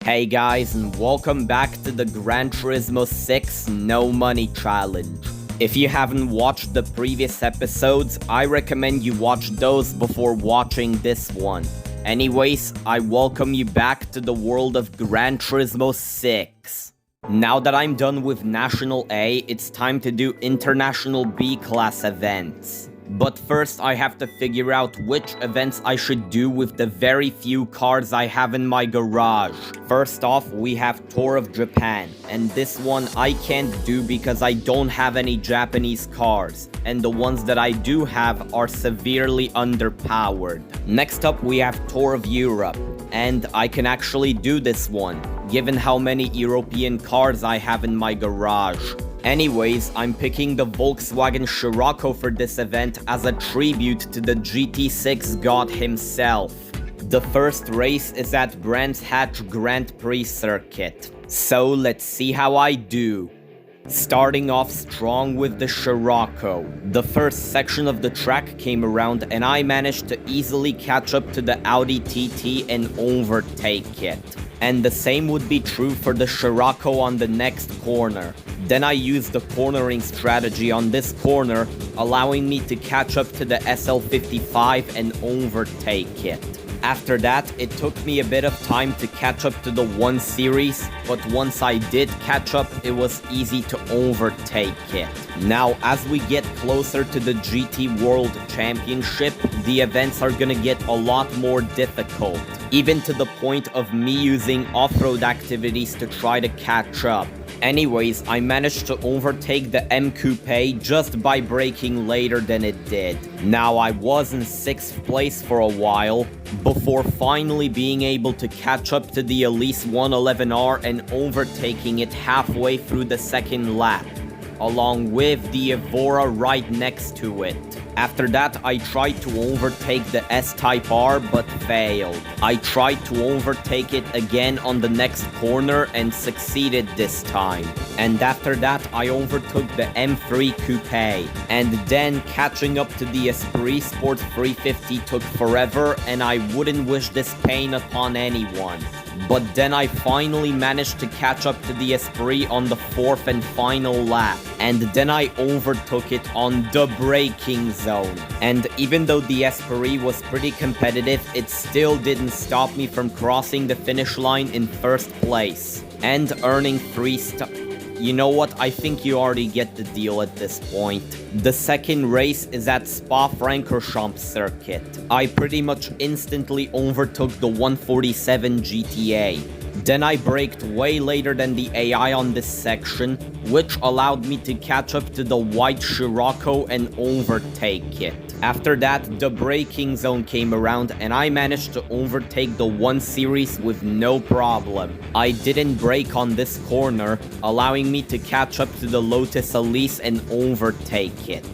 Hey guys, and welcome back to the Gran Turismo 6 No Money Challenge. If you haven't watched the previous episodes, I recommend you watch those before watching this one. Anyways, I welcome you back to the world of Gran Turismo 6. Now that I'm done with National A, it's time to do International B class events. But first, I have to figure out which events I should do with the very few cars I have in my garage. First off, we have Tour of Japan, and this one I can't do because I don't have any Japanese cars, and the ones that I do have are severely underpowered. Next up, we have Tour of Europe, and I can actually do this one, given how many European cars I have in my garage. Anyways, I'm picking the Volkswagen Scirocco for this event as a tribute to the GT6 god himself. The first race is at Brands Hatch Grand Prix circuit, so let's see how I do. Starting off strong with the Scirocco. The first section of the track came around and I managed to easily catch up to the Audi TT and overtake it. And the same would be true for the Scirocco on the next corner. Then I used the cornering strategy on this corner, allowing me to catch up to the SL55 and overtake it. After that, it took me a bit of time to catch up to the 1 Series, but once I did catch up, it was easy to overtake it. Now, as we get closer to the GT World Championship, the events are gonna get a lot more difficult, even to the point of me using off-road activities to try to catch up. Anyways, I managed to overtake the M Coupe just by braking later than it did. Now, I was in 6th place for a while, before finally being able to catch up to the Elise 111R and overtaking it halfway through the second lap, along with the Evora right next to it. After that, I tried to overtake the S-Type R, but failed. I tried to overtake it again on the next corner and succeeded this time. And after that, I overtook the M3 Coupe. And then catching up to the Esprit Sport 350 took forever, and I wouldn't wish this pain upon anyone. But then I finally managed to catch up to the Esprit on the 4th and final lap. And then I overtook it on the braking zone. And even though the Esprit was pretty competitive, it still didn't stop me from crossing the finish line in 1st place and earning 3 stars. You know what, I think you already get the deal at this point. The second race is at Spa-Francorchamps circuit. I pretty much instantly overtook the 147 GTA. Then I braked way later than the AI on this section, which allowed me to catch up to the white Scirocco and overtake it. After that, the braking zone came around and I managed to overtake the 1 Series with no problem. I didn't brake on this corner, allowing me to catch up to the Lotus Elise and overtake it,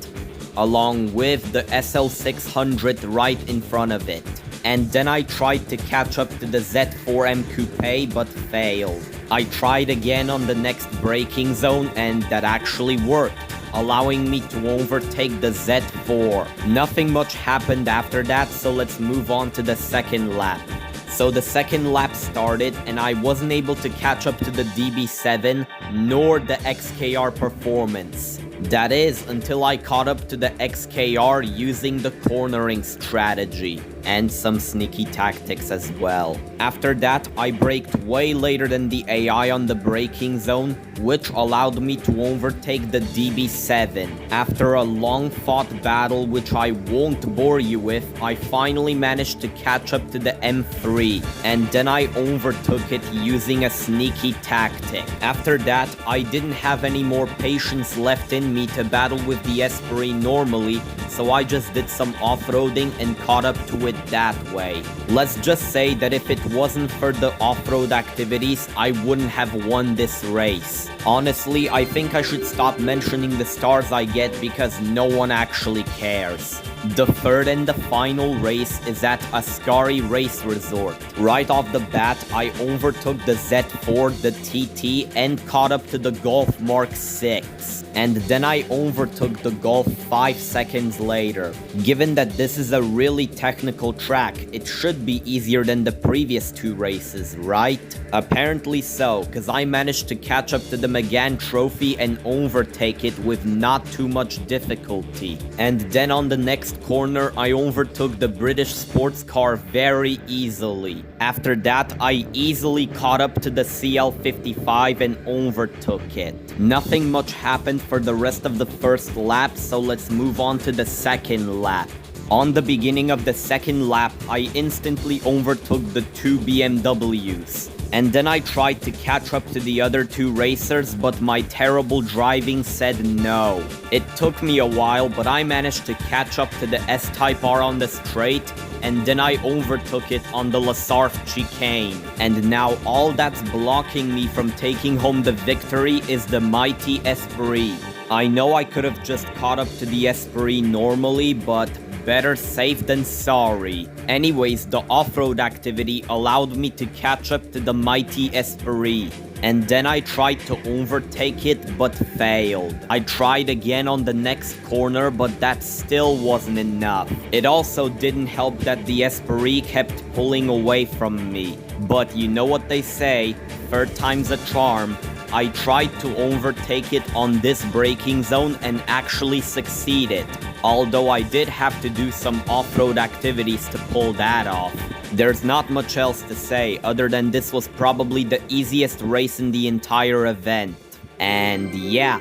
along with the SL600 right in front of it. And then I tried to catch up to the Z4M Coupe, but failed. I tried again on the next braking zone, and that actually worked, allowing me to overtake the Z4. Nothing much happened after that, so let's move on to the second lap. So the second lap started, and I wasn't able to catch up to the DB7, nor the XKR Performance. That is, until I caught up to the XKR using the cornering strategy, and some sneaky tactics as well. After that, I braked way later than the AI on the braking zone, which allowed me to overtake the DB7. After a long-fought battle which I won't bore you with, I finally managed to catch up to the M3, and then I overtook it using a sneaky tactic. After that, I didn't have any more patience left in me to battle with the Esprit normally, so I just did some off-roading and caught up to it that way. Let's just say that if it wasn't for the off-road activities, I wouldn't have won this race. Honestly, I think I should stop mentioning the stars I get because no one actually cares. The third and the final race is at Ascari Race Resort. Right off the bat, I overtook the Z4, the TT, and caught up to the Golf Mark 6. And then I overtook the Golf 5 seconds later. Given that this is a really technical track, it should be easier than the previous two races, right? Apparently so, cause I managed to catch up to the McGann Trophy and overtake it with not too much difficulty. And then on the next corner, I overtook the British sports car very easily. After that, I easily caught up to the CL55 and overtook it. Nothing much happened for the rest of the first lap, so let's move on to the second lap. On the beginning of the second lap, I instantly overtook the two BMWs. And then I tried to catch up to the other two racers, but my terrible driving said no. It took me a while, but I managed to catch up to the S-Type R on the straight, and then I overtook it on the La Sarthe chicane. And now all that's blocking me from taking home the victory is the mighty Esprit. I know I could have just caught up to the Esprit normally, but better safe than sorry. Anyways, the off-road activity allowed me to catch up to the mighty Esprit. And then I tried to overtake it, but failed. I tried again on the next corner, but that still wasn't enough. It also didn't help that the Esprit kept pulling away from me. But you know what they say, third time's a charm. I tried to overtake it on this braking zone and actually succeeded. Although I did have to do some off-road activities to pull that off. There's not much else to say other than this was probably the easiest race in the entire event. And yeah,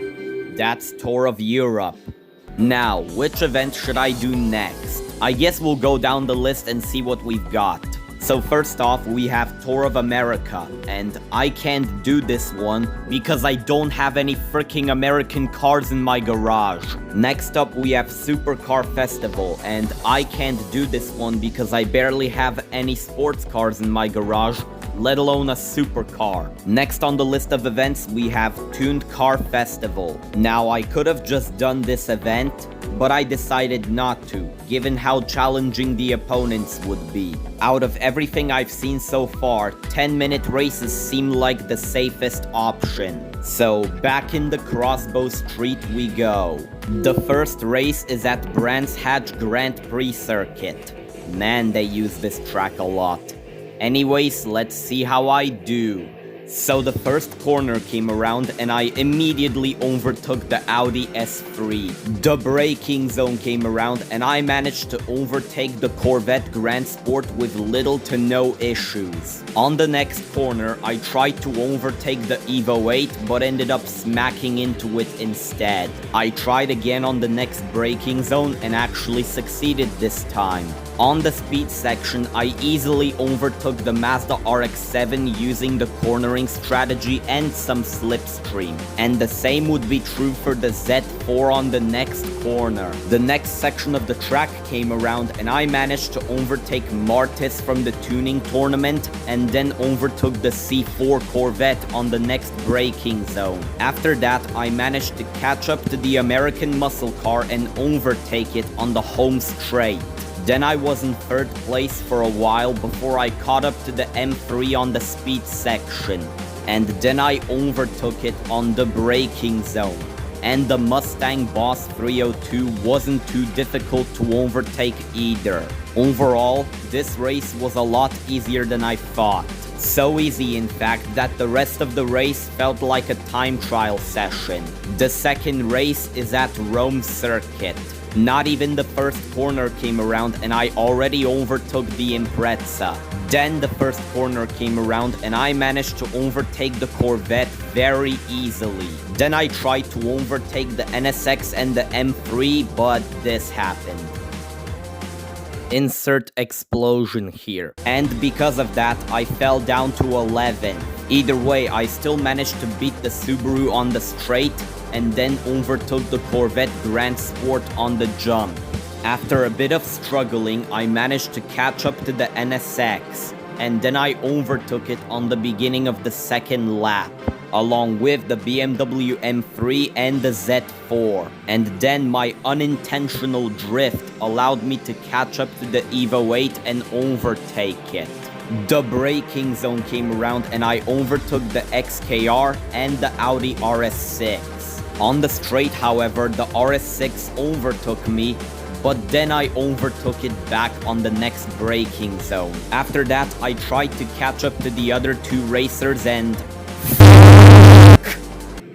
that's Tour of Europe. Now, which event should I do next? I guess we'll go down the list and see what we've got. So first off, we have Tour of America, and I can't do this one because I don't have any freaking American cars in my garage. Next up, we have Supercar Festival, and I can't do this one because I barely have any sports cars in my garage, let alone a supercar. Next on the list of events, we have Tuned Car Festival. Now, I could have just done this event, but I decided not to, given how challenging the opponents would be. Out of everything I've seen so far, 10-minute races seem like the safest option. So, back in the Crossbow Street we go. The first race is at Brands Hatch Grand Prix Circuit. Man, they use this track a lot. Anyways, let's see how I do. So the first corner came around and I immediately overtook the Audi S3. The braking zone came around and I managed to overtake the Corvette Grand Sport with little to no issues. On the next corner, I tried to overtake the Evo 8 but ended up smacking into it instead. I tried again on the next braking zone and actually succeeded this time. On the speed section, I easily overtook the Mazda RX-7 using the cornering strategy and some slipstream. And the same would be true for the Z4 on the next corner. The next section of the track came around and I managed to overtake Martis from the tuning tournament and then overtook the C4 Corvette on the next braking zone. After that, I managed to catch up to the American muscle car and overtake it on the home straight. Then I was in third place for a while before I caught up to the M3 on the speed section. And then I overtook it on the braking zone. And the Mustang Boss 302 wasn't too difficult to overtake either. Overall, this race was a lot easier than I thought. So easy, in fact, that the rest of the race felt like a time trial session. The second race is at Rome Circuit. Not even the first corner came around and I already overtook the Impreza. Then the first corner came around and I managed to overtake the Corvette very easily. Then I tried to overtake the NSX and the M3, but this happened. Insert explosion here. And because of that, I fell down to 11. Either way, I still managed to beat the Subaru on the straight and then overtook the Corvette Grand Sport on the jump. After a bit of struggling, I managed to catch up to the NSX, and then I overtook it on the beginning of the second lap. along with the BMW M3 and the Z4. And then my unintentional drift allowed me to catch up to the Evo 8 and overtake it. The braking zone came around and I overtook the XKR and the Audi RS6. On the straight, however, the RS6 overtook me, but then I overtook it back on the next braking zone. After that, I tried to catch up to the other two racers and...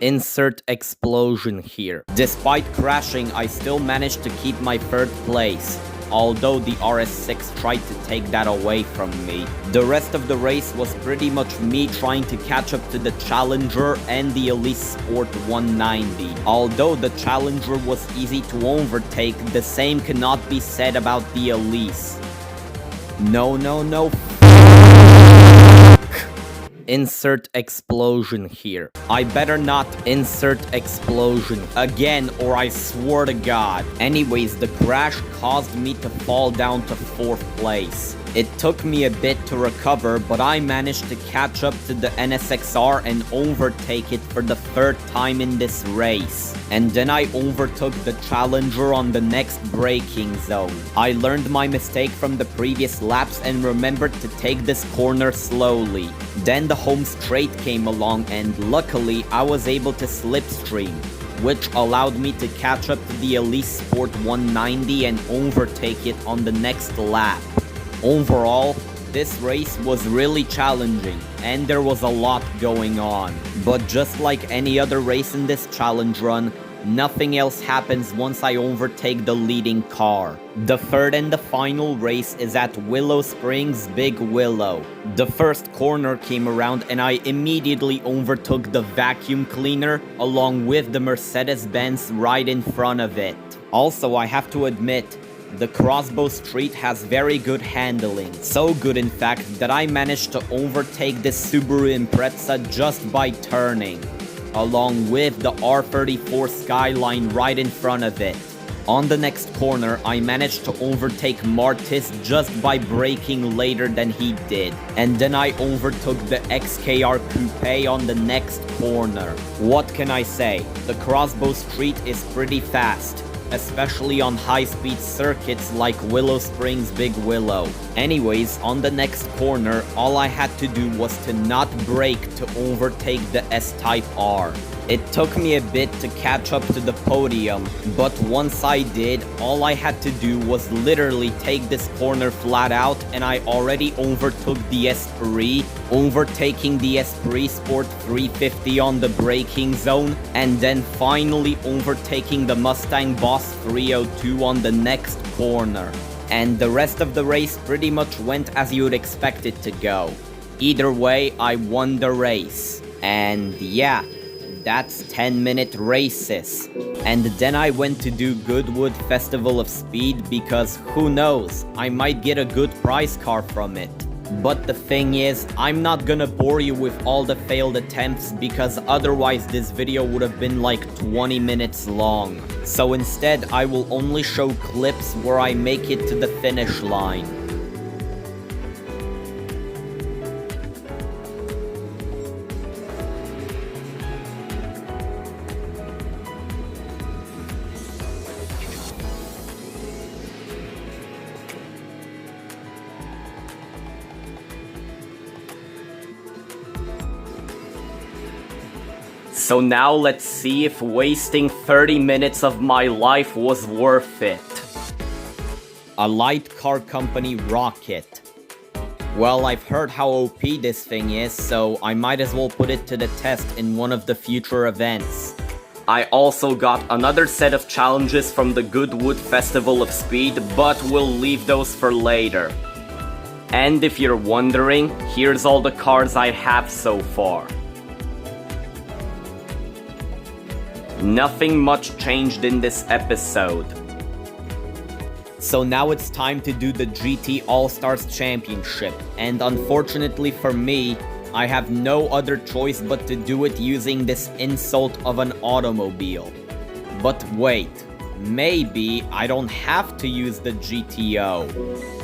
Insert explosion here. Despite crashing, I still managed to keep my third place, although the RS6 tried to take that away from me. The rest of the race was pretty much me trying to catch up to the Challenger and the Elise Sport 190. Although the Challenger was easy to overtake, the same cannot be said about the Elise. No. Insert explosion here. I better not insert explosion again, or I swear to God. Anyways, the crash caused me to fall down to 4th place. It took me a bit to recover, but I managed to catch up to the NSXR and overtake it for the 3rd time in this race. And then I overtook the Challenger on the next braking zone. I learned my mistake from the previous laps and remembered to take this corner slowly. Then the home straight came along and luckily I was able to slipstream, which allowed me to catch up to the Elise Sport 190 and overtake it on the next lap. Overall, this race was really challenging and there was a lot going on. But just like any other race in this challenge run, nothing else happens once I overtake the leading car. The third and the final race is at Willow Springs Big Willow. The first corner came around and I immediately overtook the vacuum cleaner along with the Mercedes-Benz right in front of it. Also, I have to admit, the Crossbow Street has very good handling. So good in fact that I managed to overtake this Subaru Impreza just by turning, along with the R34 Skyline right in front of it. On the next corner, I managed to overtake Martis just by braking later than he did. And then I overtook the XKR Coupe on the next corner. What can I say? The Crossbow Street is pretty fast, especially on high-speed circuits like Willow Springs Big Willow. Anyways, on the next corner, all I had to do was to not brake to overtake the S-Type R. It took me a bit to catch up to the podium, but once I did, all I had to do was literally take this corner flat out and I already overtook the Esprit, overtaking the Esprit Sport 350 on the braking zone, and then finally overtaking the Mustang Boss 302 on the next corner. And the rest of the race pretty much went as you would expect it to go. Either way, I won the race. And yeah, that's 10-minute races. And then I went to do Goodwood Festival of Speed because who knows, I might get a good prize car from it. But the thing is, I'm not gonna bore you with all the failed attempts because otherwise this video would have been like 20 minutes long. So instead, I will only show clips where I make it to the finish line. So now let's see if wasting 30 minutes of my life was worth it. A light car company rocket. Well, I've heard how OP this thing is, so I might as well put it to the test in one of the future events. I also got another set of challenges from the Goodwood Festival of Speed, but we'll leave those for later. And if you're wondering, here's all the cars I have so far. Nothing much changed in this episode. So now it's time to do the GT All-Stars Championship, and unfortunately for me, I have no other choice but to do it using this insult of an automobile. But wait, maybe I don't have to use the GTO.